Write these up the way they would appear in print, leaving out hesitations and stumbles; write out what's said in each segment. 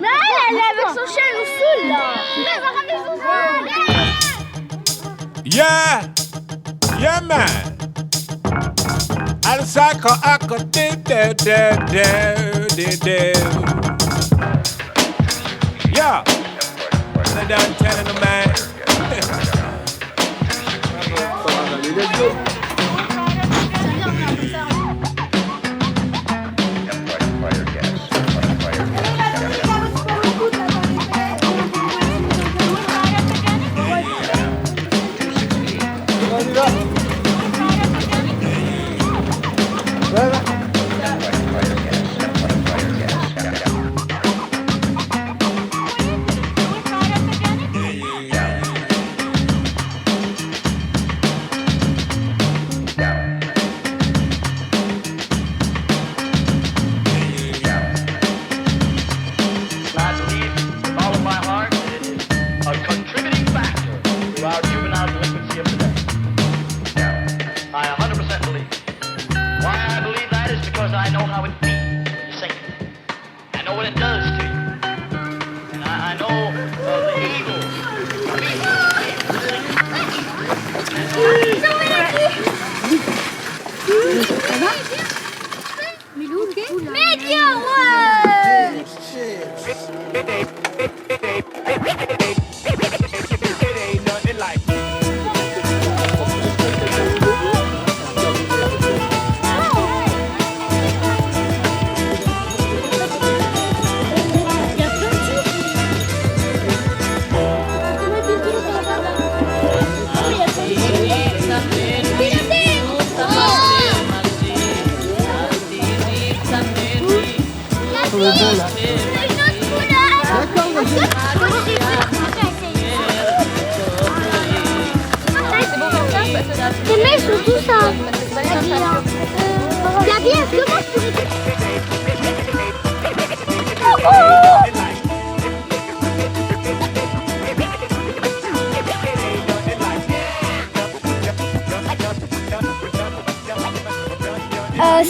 Mais elle est avec son chien, elle nous saoule là. Mais elle va ramener son chien. Yeah, man. Al sacco acco de. Yeah. Sit down telling the man.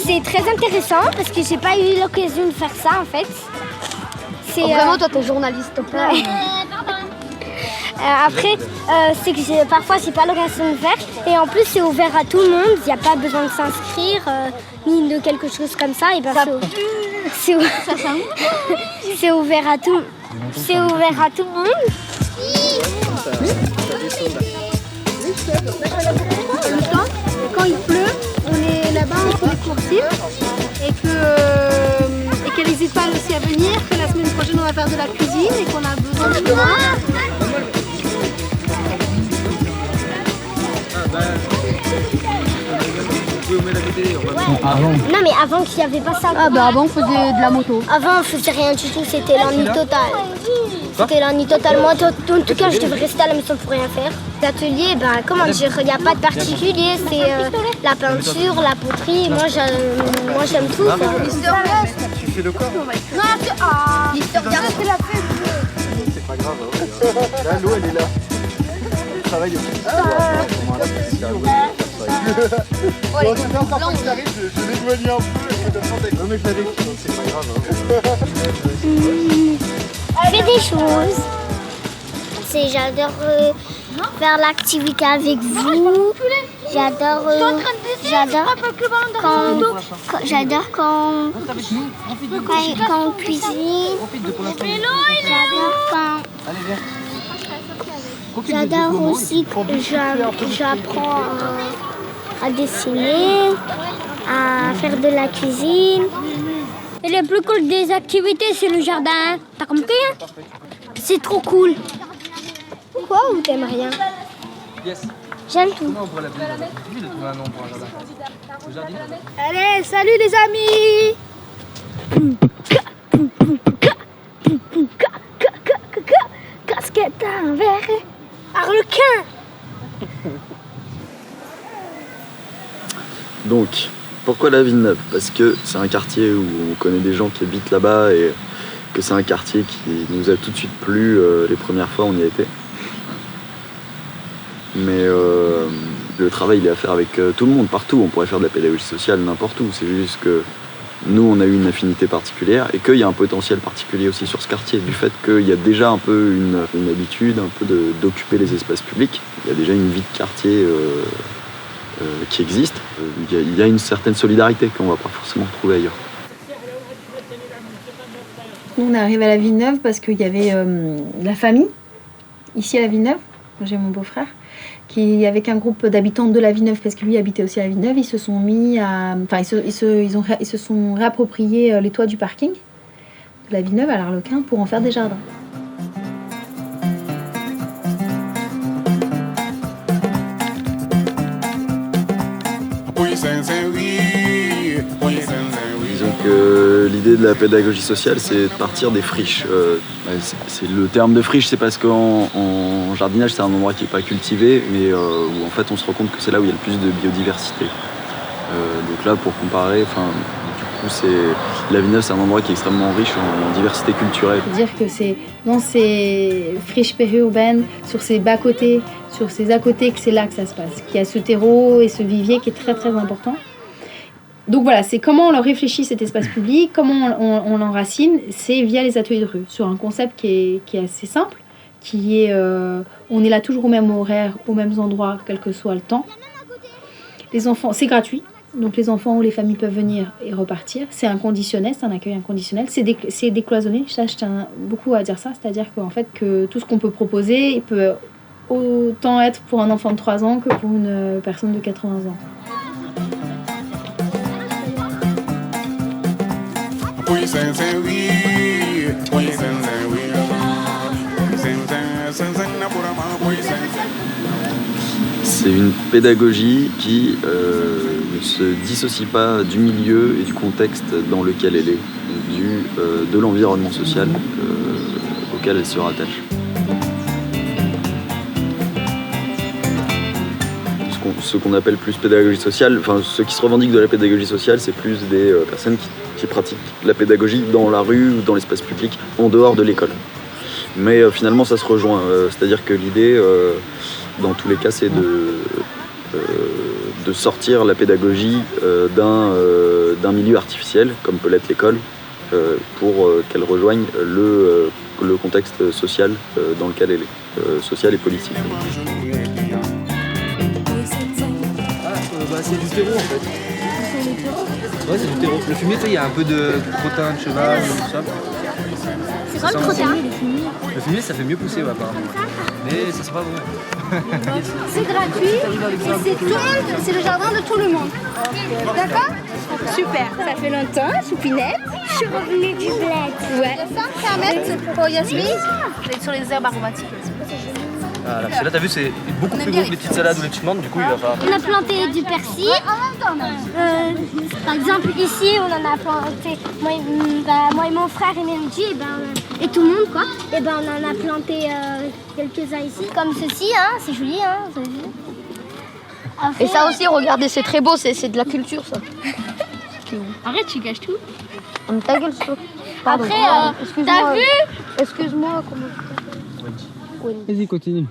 C'est très intéressant parce que j'ai pas eu l'occasion de faire ça en fait. C'est, vraiment, toi t'es journaliste, ouais. Après, c'est que parfois j'ai pas l'occasion de faire et en plus c'est ouvert à tout le monde. Il n'y a pas besoin de s'inscrire ni de quelque chose comme ça. Et ben c'est ouvert à tout. C'est ouvert à tout le monde. Quand il pleut, on est là-bas entre les coursives et qu'elle n'hésite pas aussi à venir, que la semaine prochaine on va faire de la cuisine et qu'on a besoin de moi. Non mais avant qu'il n'y avait pas ça. Avant on faisait de la moto. Avant on faisait rien du tout, c'était l'ennui total. C'était l'ennui total. Moi en tout cas je devais rester à la maison pour rien faire. L'atelier, comment dire, il n'y a pas de particulier, c'est la peinture, la poterie, moi j'aime tout. Tu fais le corps? Non, c'est la fête. C'est pas grave. Là, l'eau elle est là. Le travail est bon, c'est encore quand il arrive, je l'éloigne un peu. Non mais je l'avais dit, c'est pas grave. Je fais des choses. J'adore faire l'activité avec vous. J'adore quand on cuisine. J'adore aussi que j'apprends à dessiner, à faire de la cuisine. Et le plus cool des activités, c'est le jardin. T'as compris, hein? C'est trop cool. Quoi ou t'aimes rien? J'aime tout. Allez, salut les amis. Casquette à un verre. Arlequin. Donc, pourquoi la Villeneuve? Parce que c'est un quartier où on connaît des gens qui habitent là-bas et que c'est un quartier qui nous a tout de suite plu les premières fois où on y a été. Mais le travail il est à faire avec tout le monde, partout. On pourrait faire de la pédagogie sociale n'importe où. C'est juste que nous on a eu une affinité particulière et qu'il y a un potentiel particulier aussi sur ce quartier, du fait qu'il y a déjà un peu une habitude un peu d'occuper les espaces publics. Il y a déjà une vie de quartier qui existe. Il y a une certaine solidarité qu'on ne va pas forcément retrouver ailleurs. On est arrivé à la Villeneuve parce qu'il y avait la famille ici à la Villeneuve. J'ai mon beau-frère qui, avec un groupe d'habitants de la Villeneuve, parce que lui habitait aussi à la Villeneuve, ils se sont mis à, enfin ils se sont réappropriés les toits du parking de la Villeneuve à l'Arlequin pour en faire des jardins. Disons que l'idée de la pédagogie sociale, c'est de partir des friches. C'est le terme de friche, c'est parce qu'en jardinage, c'est un endroit qui n'est pas cultivé, mais où en fait on se rend compte que c'est là où il y a le plus de biodiversité. Donc là, pour comparer, la Villeneuve, c'est un endroit qui est extrêmement riche en diversité culturelle. C'est-à-dire que c'est dans ces friches périurbaines, sur ces bas-côtés, sur ces à-côtés, que c'est là que ça se passe. Qu'il y a ce terreau et ce vivier qui est très très important. Donc voilà, c'est comment on leur réfléchit cet espace public, comment on l'enracine, c'est via les ateliers de rue, sur un concept qui est assez simple, qui est on est là toujours au même horaire, aux mêmes endroits, quel que soit le temps. Les enfants, c'est gratuit, donc les enfants ou les familles peuvent venir et repartir. C'est inconditionnel, c'est un accueil inconditionnel, c'est décloisonné, ça je tiens beaucoup à dire ça, c'est-à-dire qu'en fait que tout ce qu'on peut proposer, il peut autant être pour un enfant de 3 ans que pour une personne de 80 ans. C'est une pédagogie qui ne se dissocie pas du milieu et du contexte dans lequel elle est, de l'environnement social auquel elle se rattache. Ce qu'on appelle plus pédagogie sociale, enfin ceux qui se revendiquent de la pédagogie sociale, c'est plus des personnes qui pratiquent la pédagogie dans la rue ou dans l'espace public, en dehors de l'école. Mais finalement ça se rejoint, c'est-à-dire que l'idée, dans tous les cas, c'est de sortir la pédagogie d'un milieu artificiel, comme peut l'être l'école, pour qu'elle rejoigne le contexte social dans lequel elle est, social et politique. C'est du terreau en fait. Ouais, c'est du terreau. Le fumier, tu sais, il y a un peu de crottin, de cheval, tout ça. C'est quoi le crottin? Le fumier, ça fait mieux pousser, ouais, apparemment. Mais ça sent pas bon. C'est gratuit et c'est le jardin de tout le monde. D'accord? Super. Ça fait longtemps, Choupinette. Je suis revenue du bled. Ouais. C'est un mètre pour Yasmine. Sur les herbes aromatiques. Voilà, parce que là, t'as vu, c'est beaucoup plus gros que les petites salades ou les petites menthes, du coup, il va falloir... On a planté du persil. Par exemple, ici, on en a planté, moi et mon frère et Nenji, et tout le monde, quoi. Et ben, on en a planté quelques-uns ici, comme ceci, hein, c'est joli, hein. Après, et ça aussi, regardez, c'est très beau, c'est de la culture, ça. Arrête, tu gâches tout. Ta gueule, c'est Après, t'as vu? Excuse-moi, comment... Vas-y, continue.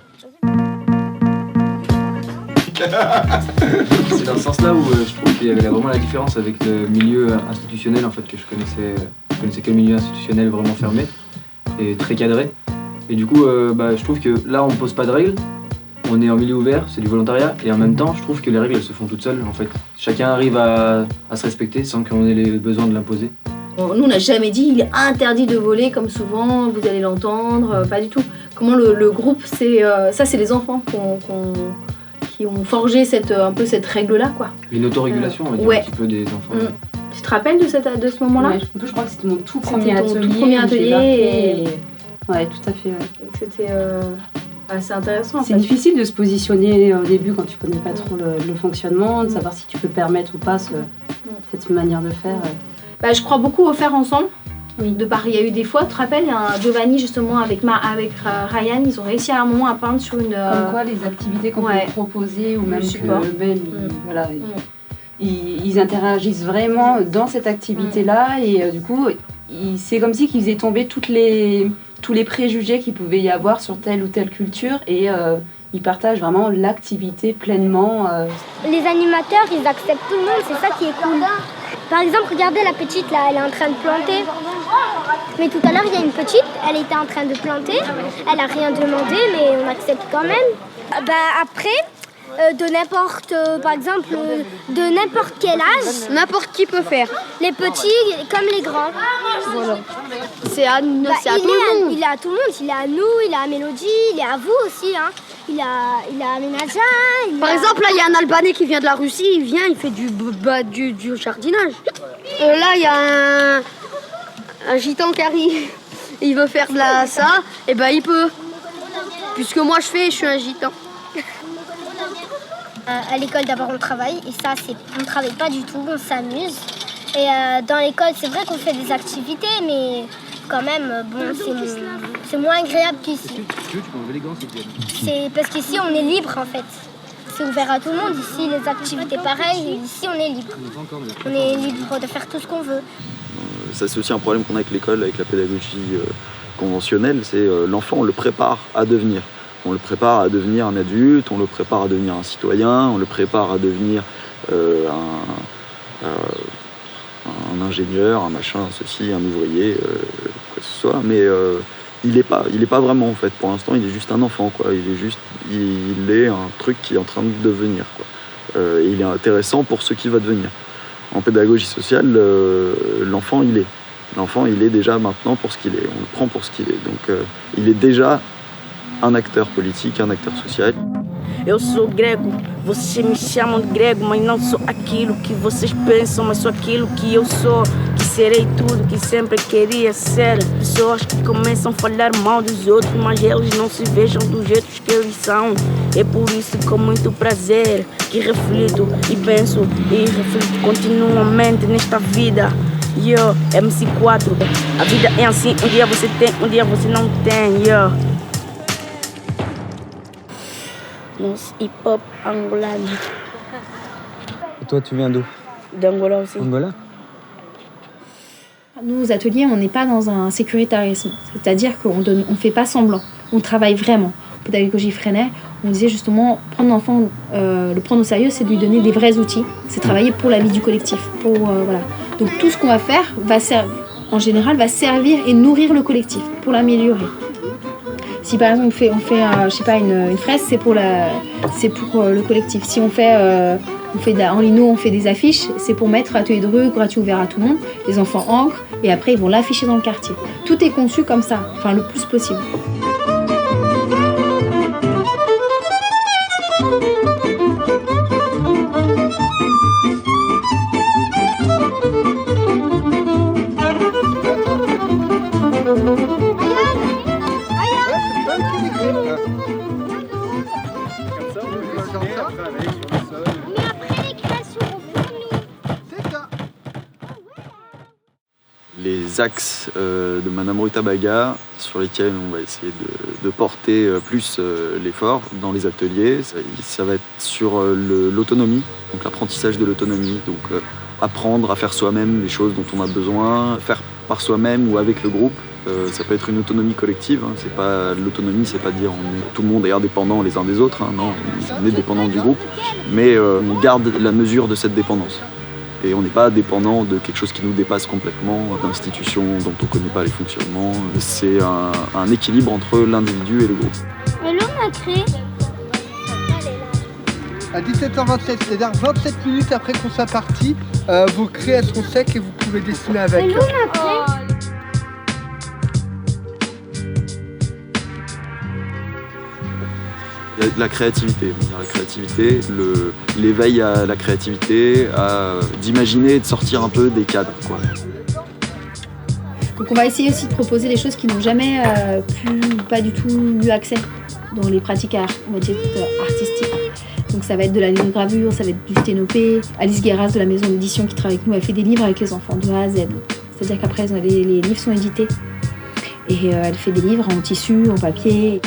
C'est dans ce sens-là où je trouve qu'il y avait vraiment la différence avec le milieu institutionnel, en fait, que je connaissais que le milieu institutionnel vraiment fermé et très cadré. Et du coup, je trouve que là, on ne pose pas de règles, on est en milieu ouvert, c'est du volontariat, et en même temps, je trouve que les règles, elles se font toutes seules, en fait. Chacun arrive à se respecter sans qu'on ait les besoins de l'imposer. Nous, on n'a jamais dit il est interdit de voler comme souvent, vous allez l'entendre, pas du tout. Comment le groupe, ça c'est les enfants qui ont forgé un peu cette règle-là, quoi. Une autorégulation, on va dire, ouais. Un petit peu des enfants. Tu te rappelles de ce moment-là? Ouais, je crois que c'était mon tout premier atelier. Tout premier atelier. Ouais, tout à fait. Ouais. C'était assez intéressant. C'est difficile de se positionner au début quand tu connais pas trop le fonctionnement, de savoir si tu peux permettre ou pas cette manière de faire. Je crois beaucoup au faire ensemble. Oui. De part, il y a eu des fois, tu te rappelles, Giovanni justement avec Ryan, ils ont réussi à un moment à peindre sur une... Comme quoi les activités qu'on peut proposer ou même eux-mêmes, ils interagissent vraiment dans cette activité-là et du coup, c'est comme si qu'ils faisaient tomber tous les préjugés qu'il pouvait y avoir sur telle ou telle culture et ils partagent vraiment l'activité pleinement. Les animateurs, ils acceptent tout le monde, c'est ça qui est cool. Par exemple, regardez la petite là, elle est en train de planter. Mais tout à l'heure, il y a une petite, elle était en train de planter. Elle n'a rien demandé, mais on accepte quand même. Après, de n'importe, par exemple, de n'importe quel âge, N'importe qui peut faire. les petits comme les grands. Voilà. C'est à tout le monde. Il est à tout le monde, il est à nous, il est à Mélodie, il est à vous aussi. Hein. Il est à Ménaja. Par exemple, là, il y a un Albanais qui vient de la Russie, il vient, il fait du jardinage. Là, il y a un gitan qui arrive, il veut faire ça, et ben il peut. Puisque moi je suis un gitan. À l'école, d'abord, on travaille. Et ça, on ne travaille pas du tout, on s'amuse. Et dans l'école, c'est vrai qu'on fait des activités, mais quand même, bon, c'est moins agréable qu'ici. C'est parce qu'ici, on est libre, en fait. C'est ouvert à tout le monde. Ici, les activités pareilles. Ici, on est libre. On est libre de faire tout ce qu'on veut. Ça, c'est aussi un problème qu'on a avec l'école, avec la pédagogie conventionnelle. C'est l'enfant, on le prépare à devenir. On le prépare à devenir un adulte, on le prépare à devenir un citoyen, on le prépare à devenir un ingénieur, un machin, ceci, un ouvrier, quoi que ce soit. Mais il est pas vraiment en fait. Pour l'instant, il est juste un enfant, quoi. Il est un truc qui est en train de devenir, quoi. Et il est intéressant pour ce qu'il va devenir. En pédagogie sociale, l'enfant, il est déjà maintenant pour ce qu'il est. On le prend pour ce qu'il est. Donc, il est déjà um acteur politique, um acteur social. Eu sou grego, vocês me chamam de grego, mas não sou aquilo que vocês pensam, mas sou aquilo que eu sou, que serei tudo que sempre queria ser. Pessoas que começam a falar mal dos outros, mas eles não se vejam do jeito que eles são. É por isso com muito prazer que reflito e penso e reflito continuamente nesta vida. Yo, MC4, a vida é assim, um dia você tem, um dia você não tem, yo. Nosso hip-hop angolano. Et toi, tu viens d'où? D'Angola aussi. Angola? Nous, aux ateliers, on n'est pas dans un sécuritarisme. C'est-à-dire qu'on ne fait pas semblant. On travaille vraiment. En pédagogie Freinet, on disait justement, prendre l'enfant, le prendre au sérieux, c'est de lui donner des vrais outils. C'est travailler pour la vie du collectif. Voilà. Donc tout ce qu'on va faire, en général, va servir et nourrir le collectif pour l'améliorer. Si par exemple on fait je sais pas, une fraise, c'est pour le collectif. Si on fait en lino, on fait des affiches, c'est pour mettre atelier de rue, gratuit ouvert à tout le monde. Les enfants encrent et après ils vont l'afficher dans le quartier. Tout est conçu comme ça, enfin le plus possible. Les axes de Madame Rutabaga sur lesquels on va essayer de porter plus l'effort dans les ateliers, ça va être sur l'autonomie, donc l'apprentissage de l'autonomie, donc apprendre à faire soi-même les choses dont on a besoin, faire par soi-même ou avec le groupe. Ça peut être une autonomie collective, hein. L'autonomie, c'est pas dire tout le monde est indépendant les uns des autres, hein. Non, on est dépendant du groupe, mais on garde la mesure de cette dépendance. Et on n'est pas dépendant de quelque chose qui nous dépasse complètement, d'institutions dont on ne connaît pas les fonctionnements. C'est un équilibre entre l'individu et le groupe. Mais là, on a créé. À 17h27, c'est-à-dire 27 minutes après qu'on soit parti, vos craies elles sont secs et vous pouvez dessiner avec. Mais là, on a créé. La créativité, l'éveil à la créativité, d'imaginer et de sortir un peu des cadres, quoi. Donc on va essayer aussi de proposer des choses qui n'ont jamais pas du tout eu accès dans les pratiques on va dire, artistiques. Donc ça va être de la linogravure, ça va être du sténopé. Alice Guéras de la maison d'édition qui travaille avec nous, elle fait des livres avec les enfants de A à Z. C'est-à-dire qu'après les livres sont édités. Et elle fait des livres en tissu, en papier.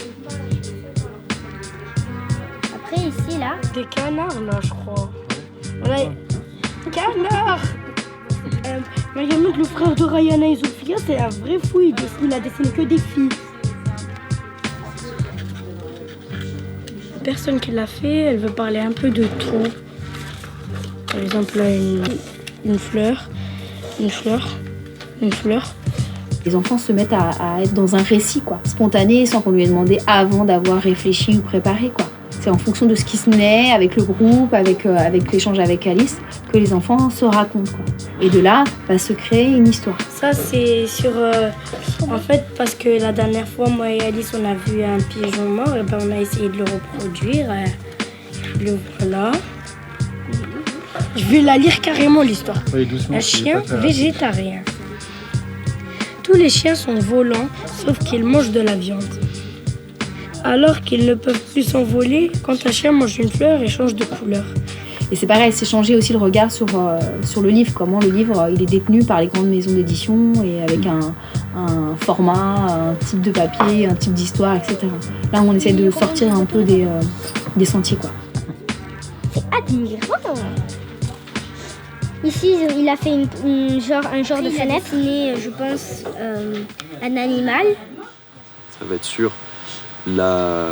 Ici, là. Des canards, là, je crois. Ouais. Canards. Regarde, le frère de Rayana et Zofia, c'est un vrai fou. Il a dessiné que des filles. La personne qui l'a fait, elle veut parler un peu de tout. Par exemple, une fleur, une fleur, une fleur. Les enfants se mettent à être dans un récit, quoi, spontané, sans qu'on lui ait demandé avant d'avoir réfléchi ou préparé, quoi. C'est en fonction de ce qui se naît, avec le groupe, avec l'échange avec Alice, que les enfants se racontent, quoi. Et de là, va se créer une histoire. Ça, c'est sur... en fait, parce que la dernière fois, moi et Alice, on a vu un pigeon mort, et ben on a essayé de le reproduire. Le voilà. Je vais la lire carrément, l'histoire. Oui, doucement. Un chien végétarien. Tous les chiens sont volants, sauf qu'ils mangent de la viande. Alors qu'ils ne peuvent plus s'envoler, quand un chien mange une fleur et change de couleur. Et c'est pareil, c'est changer aussi le regard sur le livre, comment le livre il est détenu par les grandes maisons d'édition et avec un format, un type de papier, un type d'histoire, etc. Là, on essaie de sortir un peu des sentiers, quoi. C'est admirable. Ici, il a fait un genre de fenêtre. Je pense, un animal. Ça va être sur la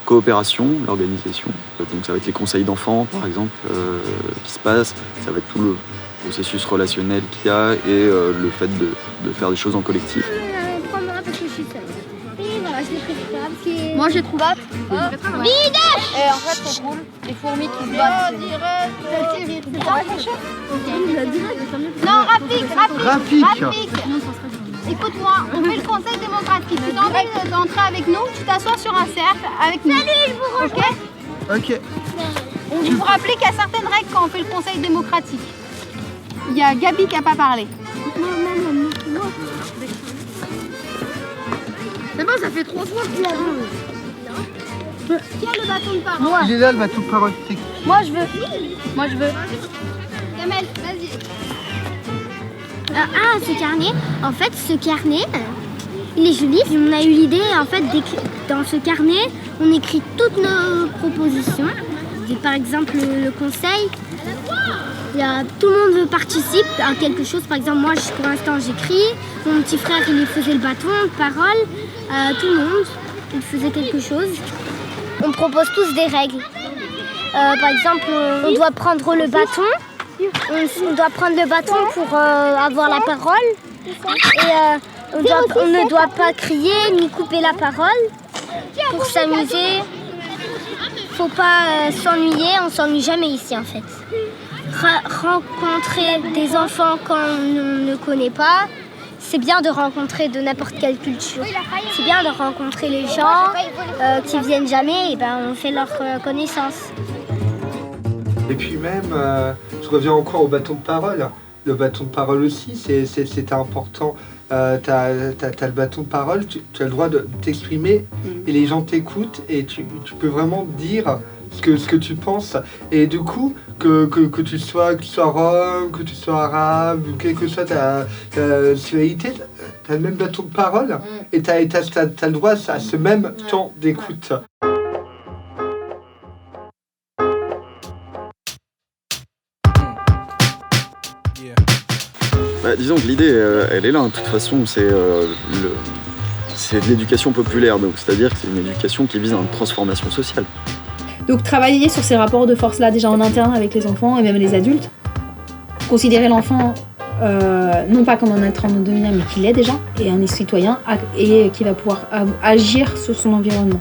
coopération, l'organisation. Donc ça va être les conseils d'enfants, par exemple, qui se passent. Ça va être tout le processus relationnel qu'il y a et le fait de faire des choses en collectif. Prends-moi parce que je suis seule. Et voilà, je l'ai pris parce que... Moi j'ai trouvé. Vide. Et en fait c'est cool. Les fourmis qui se battent. Non, Rafik. Rafik. Écoute-moi, on fait le conseil démocratique. Tu as envie d'entrer avec nous, tu t'assois sur un cercle avec nous. Salut, je vous rejoins. Ok. Il faut rappeler qu'il y a certaines règles quand on fait le conseil démocratique. Il y a Gabi qui n'a pas parlé. C'est bon, ça fait 3 fois qu'il a vu. Qui a le bâton de parole? Il est là le bâton de parole. Moi je veux. Kamel, vas-y. Ce carnet. En fait, ce carnet, il est joli. On a eu l'idée, en fait, dans ce carnet, on écrit toutes nos propositions. Et par exemple, le conseil, tout le monde participe à quelque chose. Par exemple, moi, pour l'instant, j'écris. Mon petit frère, il faisait le bâton de parole. Tout le monde, il faisait quelque chose. On propose tous des règles. Par exemple, on doit prendre le bâton. On doit prendre le bâton pour avoir la parole. Et on ne doit pas crier ni couper la parole. Pour s'amuser, faut pas s'ennuyer. On s'ennuie jamais ici en fait. Rencontrer des enfants qu'on ne connaît pas, c'est bien de rencontrer de n'importe quelle culture. C'est bien de rencontrer les gens qui viennent jamais. Et ben on fait leur connaissance. Et puis même, je reviens encore au bâton de parole. Le bâton de parole aussi, c'est important. T'as le bâton de parole, tu as le droit de t'exprimer et les gens t'écoutent et tu peux vraiment dire ce que tu penses. Et du coup, que tu sois rome, que tu sois arabe, quelle que soit ta nationalité, t'as le même bâton de parole et t'as le droit à ce même temps d'écoute. Disons que l'idée, elle est là. De toute façon, c'est de l'éducation populaire. Donc, c'est-à-dire que c'est une éducation qui vise à une transformation sociale. Donc travailler sur ces rapports de force-là déjà en interne avec les enfants et même les adultes. Considérer l'enfant non pas comme un être en devenir, mais qu'il est déjà, et un citoyen, et qui va pouvoir agir sur son environnement.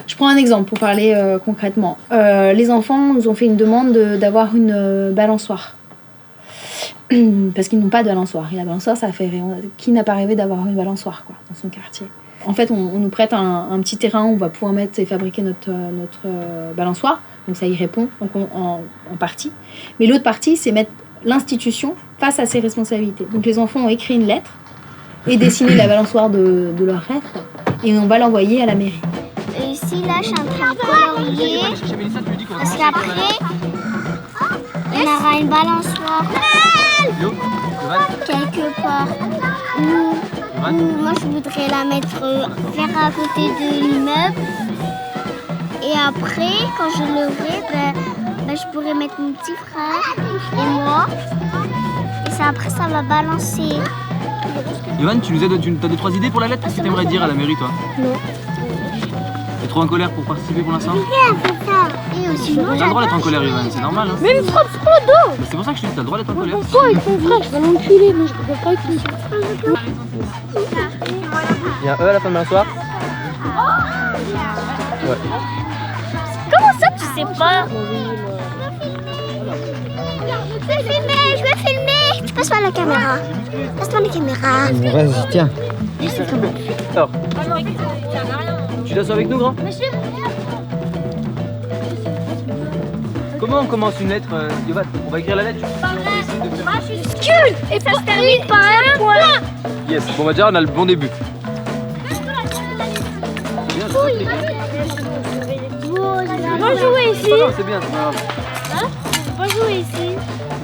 Je prends un exemple pour parler concrètement. Les enfants nous ont fait une demande d'avoir une balançoire. Parce qu'ils n'ont pas de balançoire. Et la balançoire, ça fait rêver. Qui n'a pas rêvé d'avoir une balançoire quoi, dans son quartier? En fait, on nous prête un petit terrain où on va pouvoir mettre et fabriquer notre balançoire. Donc ça y répond en partie. Mais l'autre partie, c'est mettre l'institution face à ses responsabilités. Donc les enfants ont écrit une lettre et dessiné la balançoire de leur rêve. Et on va l'envoyer à la mairie. Et ici, là, je suis en train de colorier. Parce qu'après, on aura une balançoire quelque part où moi je voudrais la mettre faire à côté de l'immeuble. Et après, quand je l'aurai, je pourrais mettre mon petit frère et moi. Et ça, après, ça va balancer. Yohan, t'as 2-3 idées pour la lettre? Qu'est-ce que t'aimerais dire à la mairie, toi? Non. T'es trop en colère pour participer pour l'instant? C'est ça. T'as le droit d'être en colère, Ivan, c'est normal. Hein. Mais il me frappe sur le dos. C'est pour ça que je te dis, t'as le droit d'être en colère. Pourquoi avec ton frère, je vais l'enculer, moi je peux pas avec lui. Il y a un E à la fin de l'histoire. Ouais. Comment ça tu sais pas? Je vais filmer. Passe-moi la caméra. Passe-moi la caméra. Vas-y, tiens. Alors, tu danses avec nous, grand? Comment on commence une lettre, Yovan? On va écrire la lettre. Majuscule. Et ça se termine par un point. Yes, bon bah déjà on a le bon début. On va jouer ici. C'est bien, c'est pas grave. Hein? On va jouer ici.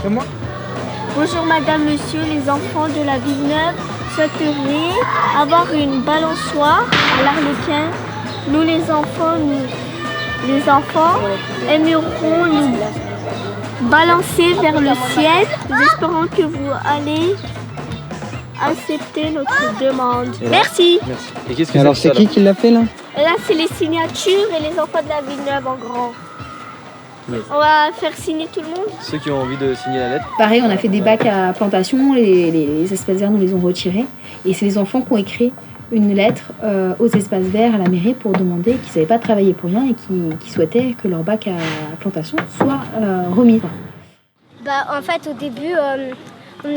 C'est moi. Bonjour madame, monsieur, les enfants de la Villeneuve souhaiteraient avoir une balançoire à l'Arlequin. Nous les enfants aimeront nous balancer vers le ciel. Nous espérons que vous allez accepter notre demande. Merci. Merci. Et qu'est-ce que Alors c'est qui l'a fait là? Là c'est les signatures et les enfants de la Villeneuve en grand. Yes. On va faire signer tout le monde. Ceux qui ont envie de signer la lettre. Pareil, on a fait des bacs à plantation, les espaces verts nous les ont retirés. Et c'est les enfants qui ont écrit une lettre aux espaces verts à la mairie pour demander qu'ils ne savaient pas travailler pour rien et qui souhaitaient que leur bac à plantation soit remis. En fait, au début,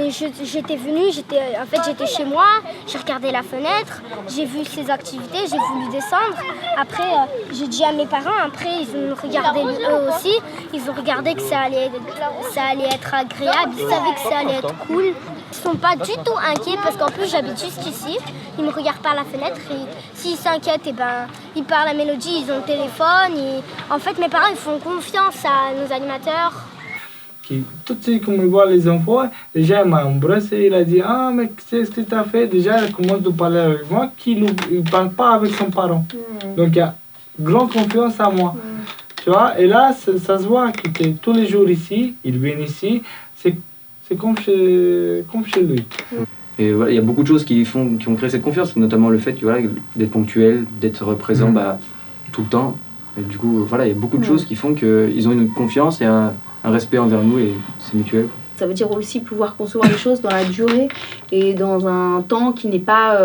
j'étais venue, j'étais chez moi, j'ai regardé la fenêtre, j'ai vu ses activités, j'ai voulu descendre. Après, j'ai dit à mes parents, après ils ont regardé eux aussi, ils ont regardé que ça allait être agréable, ils savaient que ça allait être cool. Ils ne sont pas du tout inquiets parce qu'en plus j'habite juste ici, ils me regardent par la fenêtre et s'ils s'inquiètent, ils parlent à Mélodie, ils ont le téléphone. En fait, mes parents ils font confiance à nos animateurs. Tout de suite, quand il voit les enfants, déjà il m'a embrassé, il a dit ah mais qu'est-ce que tu as fait? Déjà il commence à parler avec moi, qu'il ne parle pas avec son parent. Donc il y a grande confiance à moi. Tu vois, et là ça se voit qu'il est tous les jours ici, il vient ici, c'est comme chez lui. Et voilà, il y a beaucoup de choses qui ont créé cette confiance, notamment le fait d'être ponctuel, d'être présent tout le temps. Et du coup, voilà, il y a beaucoup de choses qui font qu'ils ont une confiance et un respect envers nous et c'est mutuel. Ça veut dire aussi pouvoir concevoir les choses dans la durée et dans un temps qui n'est pas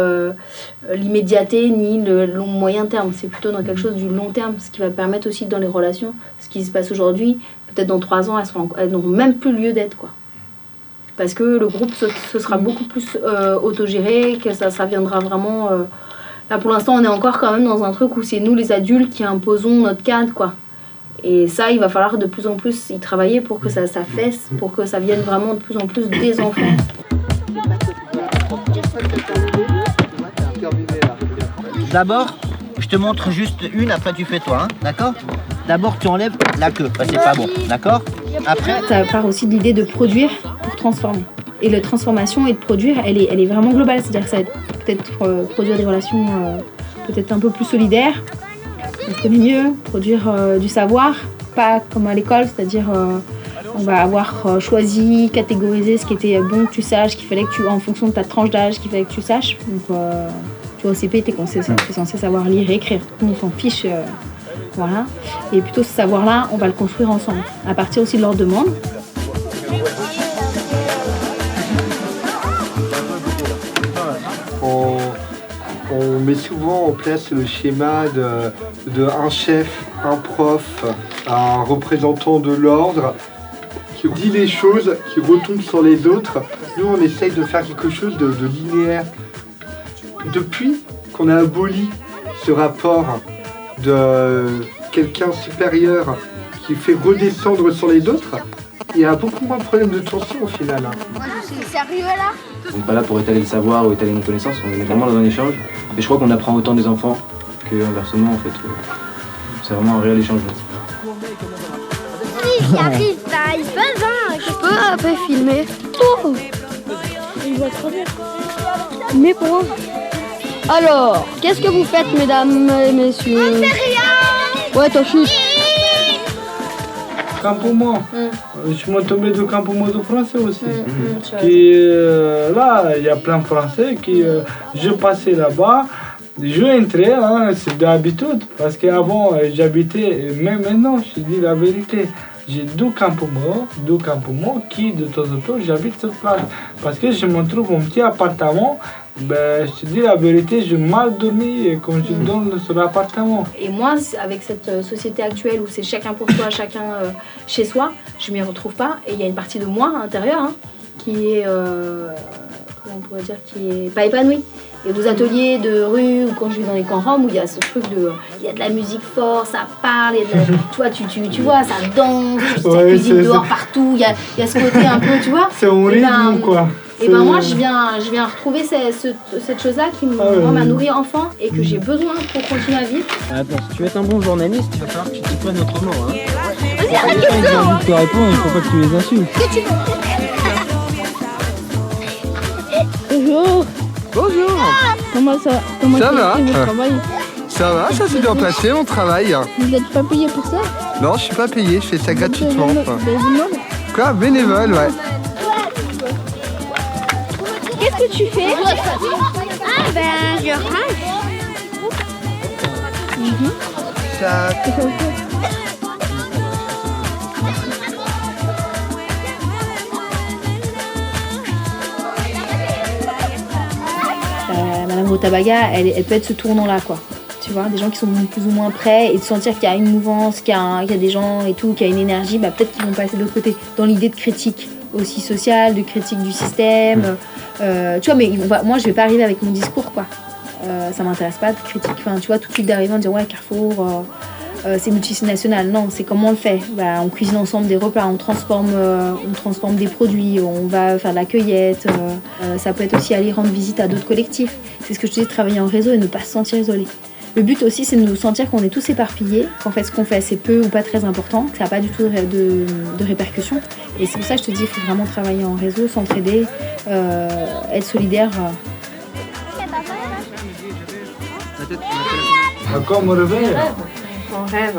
l'immédiateté ni le long moyen terme. C'est plutôt dans quelque chose du long terme, ce qui va permettre aussi dans les relations, ce qui se passe aujourd'hui, peut-être dans 3 ans, elles n'auront même plus lieu d'être, quoi. Parce que le groupe ce sera beaucoup plus autogéré, que ça viendra vraiment... Là pour l'instant on est encore quand même dans un truc où c'est nous les adultes qui imposons notre cadre, quoi. Et ça, il va falloir de plus en plus y travailler pour que ça s'affaisse, pour que ça vienne vraiment de plus en plus des enfants. D'abord, je te montre juste une, après tu fais toi, hein, d'accord? D'abord tu enlèves la queue, c'est pas bon, d'accord? Après... Ça part aussi de l'idée de produire pour transformer. Et la transformation et de produire, elle est vraiment globale, c'est-à-dire que ça va peut-être produire des relations peut-être un peu plus solidaires, on se connaît mieux, produire du savoir, pas comme à l'école, c'est-à-dire on va avoir choisi, catégorisé ce qui était bon que tu saches, qu'il fallait que tu, en fonction de ta tranche d'âge, qu'il fallait que tu saches. Donc tu vois, au CP, tu es censé savoir lire et écrire, nous on s'en fiche, voilà. Et plutôt ce savoir-là, on va le construire ensemble, à partir aussi de leurs demandes. On met souvent en place le schéma de un chef, un prof, un représentant de l'ordre qui dit les choses, qui retombe sur les autres. Nous, on essaye de faire quelque chose de linéaire. Depuis qu'on a aboli ce rapport de quelqu'un supérieur qui fait redescendre sur les autres, il y a beaucoup moins de problèmes de tension au final. Moi, je suis sérieux là? On n'est pas là pour étaler le savoir ou étaler nos connaissances, on est vraiment dans un échange. Et je crois qu'on apprend autant des enfants que inversement en fait. C'est vraiment un réel échange. Ils arrivent, ils peuvent, hein. Je peux un peu filmer. Oh. Il voit trop bien. Mais quoi? Alors, qu'est-ce que vous faites, mesdames et messieurs? On fait rien. Ouais, toi chute. Campement. Je suis tombé de campement de français aussi. Qui, là, il y a plein de français qui, je passais là-bas Je vais entrer, hein, c'est d'habitude, parce qu'avant j'habitais, même maintenant, je te dis la vérité, j'ai 2 campements qui de temps en temps j'habite sur place. Parce que je me trouve un petit appartement, ben, je te dis la vérité, j'ai mal dormi quand je dors sur l'appartement. Et moi, avec cette société actuelle où c'est chacun pour soi, chacun chez soi, je m'y retrouve pas. Et il y a une partie de moi intérieure hein, qui est, comment on pourrait dire, qui est pas épanouie. Il y a des ateliers de rue ou quand je vais dans les camps roms où il y a ce truc de, il y a de la musique forte, ça parle, il y a de la, tu vois, ça danse, ça cuisine dehors partout, il y a ce côté un peu, tu vois. C'est un rythme quoi. Et ben moi je viens retrouver cette chose-là qui m'a nourri enfant et que j'ai besoin pour continuer à vivre. Attends, si tu veux être un bon journaliste, il va falloir que tu t'y prennes autrement. Hein. Vas-y, arrête de te répondre, il faut pas que tu les insultes. Bonjour. Bonjour. Comment ça va votre travail? Ça va, ça s'est bien passé mon travail. Vous n'êtes pas payé pour ça? Non, je suis pas payé, je fais ça gratuitement. Bénévole? Quoi? Bénévole, ouais. Qu'est-ce que tu fais? Ah ben je range. Ça... Madame Rutabaga, elle peut être ce tournant-là, quoi. Tu vois, des gens qui sont plus ou moins prêts et de sentir qu'il y a une mouvance, qu'il y a des gens et tout, qu'il y a une énergie, bah, peut-être qu'ils vont passer de l'autre côté, dans l'idée de critique aussi sociale, de critique du système. Tu vois, mais moi, je vais pas arriver avec mon discours, quoi. Ça m'intéresse pas de critique. Enfin, tu vois, tout de suite d'arriver en disant, ouais, Carrefour, c'est multinational. Non, c'est comment on le fait. Bah, on cuisine ensemble des repas, on transforme des produits, on va faire de la cueillette. Ça peut être aussi aller rendre visite à d'autres collectifs. C'est ce que je te dis, travailler en réseau et ne pas se sentir isolé. Le but aussi, c'est de nous sentir qu'on est tous éparpillés, qu'en fait, ce qu'on fait, c'est peu ou pas très important, que ça n'a pas du tout de répercussions. Et c'est pour ça que je te dis, il faut vraiment travailler en réseau, s'entraider, être solidaire. Encore mon réveil. Mon rêve.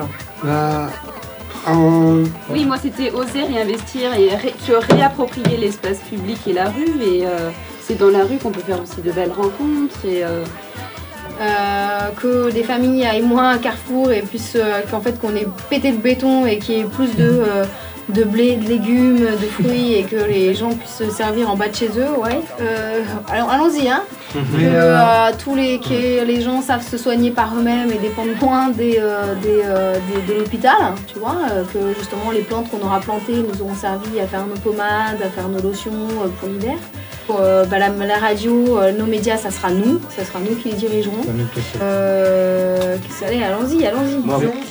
Oui, moi c'était oser réinvestir et se réapproprier l'espace public et la rue. Et c'est dans la rue qu'on peut faire aussi de belles rencontres. Et, que des familles aillent moins à Carrefour et puissent, qu'en fait qu'on ait pété le béton et qu'il y ait plus de blé, de légumes, de fruits et que les gens puissent se servir en bas de chez eux, ouais. Alors allons-y, hein. Que les gens savent se soigner par eux-mêmes et dépendent moins de l'hôpital, tu vois, que justement les plantes qu'on aura plantées nous auront servi à faire nos pommades, à faire nos lotions pour l'hiver. La radio, nos médias, ça sera nous qui les dirigerons. Allez, allons-y.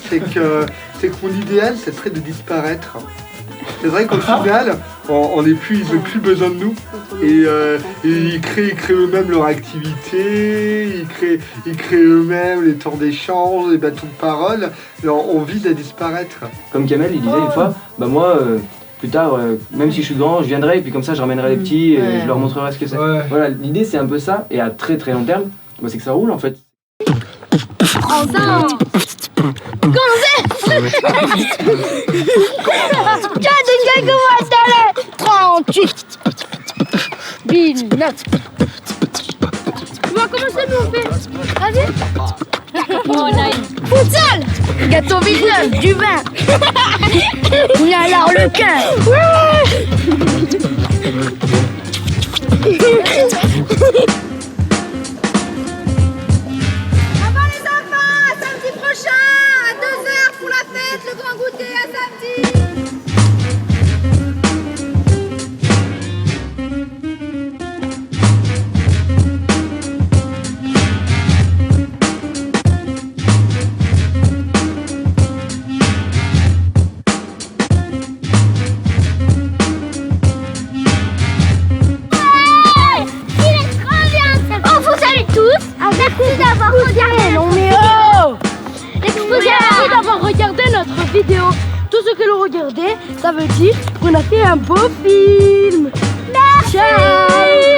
C'est que mon idéal, ça serait de disparaître. C'est vrai qu'au final, ils n'ont plus besoin de nous. Et ils créent eux-mêmes leur activité, ils créent eux-mêmes les temps d'échange, les bâtons de parole. Alors, on vise à disparaître. Comme Kamel, il disait une fois, bah moi... plus tard, même si je suis grand, je viendrai et puis comme ça je ramènerai les petits et je leur montrerai ce que c'est. Ouais. Voilà, l'idée c'est un peu ça et à très très long terme, bah, c'est que ça roule en fait. Ensemble. Comment ça nous on fait? Vas-y. Futsal. Gâteau Villeneuve, du vin. Alors le cœur. Avant les enfants, à samedi prochain, à 2h pour la fête, le grand goûter à samedi. Regardez notre vidéo. Tout ce que l'on regardait, ça veut dire qu'on a fait un beau film. Merci. Ciao.